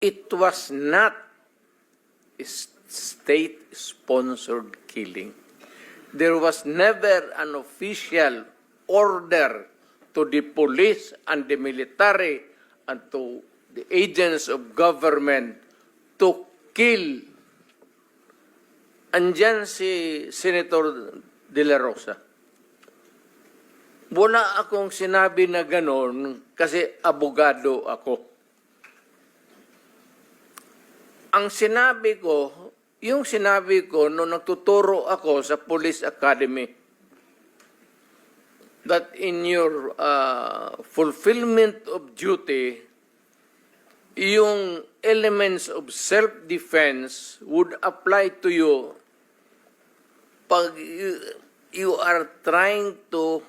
it was not a state-sponsored killing. There was never an official order to the police and the military and to the agents of government to kill. Andyan si Senator De La Rosa. Wala akong sinabi na ganon kasi abogado ako. Ang sinabi ko, yung sinabi ko nung nagtuturo ako sa Police Academy, that in your fulfillment of duty, yung elements of self-defense would apply to you pag you are trying to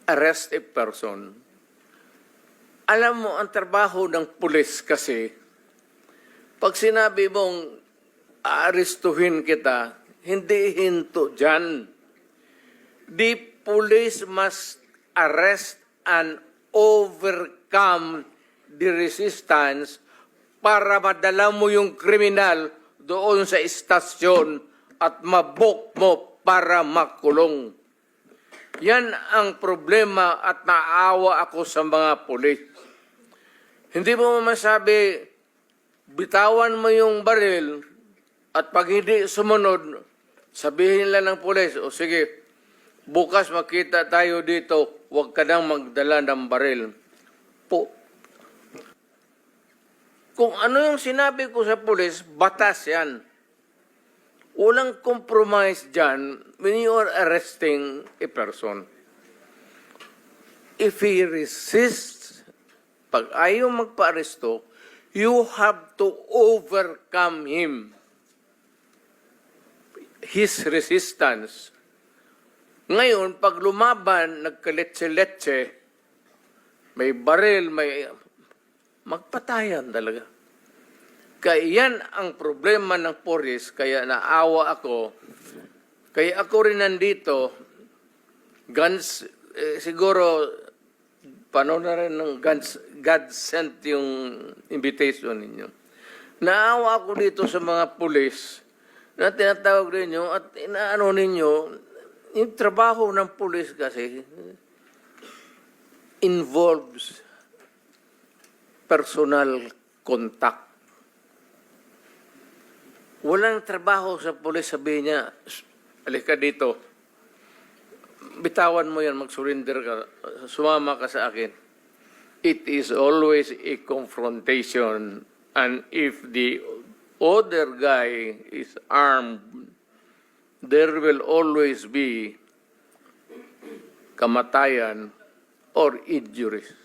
arrest a person. Alam mo, ang trabaho ng pulis kasi, pag sinabi mong aarestuhin kita, hindi hinto dyan. The police must arrest and overcome the resistance para madala mo yung kriminal doon sa istasyon at mabok mo para makulong. Yan ang problema at naawa ako sa mga pulis. Hindi mo masabi, bitawan mo yung baril at pag hindi sumunod, sabihin lang ng pulis, o sige, bukas makita tayo dito, huwag ka nang magdala ng baril. Kung ano yung sinabi ko sa pulis, batas yan. Walang compromise dyan when you are arresting a person. If he resists, pag ayaw magpa-aresto, you have to overcome him. His resistance. Ngayon, pag lumaban, nagkaletse-letse, may baril, may magpatayan talaga. Kaya yan ang problema ng pulis, kaya naawa ako. Kaya ako rin nandito, guns, siguro, paano na rin ng guns, God sent yung invitation ninyo. Naawa ako dito sa mga pulis na tinatawag ninyo at inaano ninyo, yung trabaho ng pulis kasi involves personal contact. Walang trabaho sa pulis, sabihin niya, alika dito, bitawan mo yan, mag-surrender ka, sumama ka sa akin. It is always a confrontation, and if the other guy is armed, there will always be kamatayan or injuries.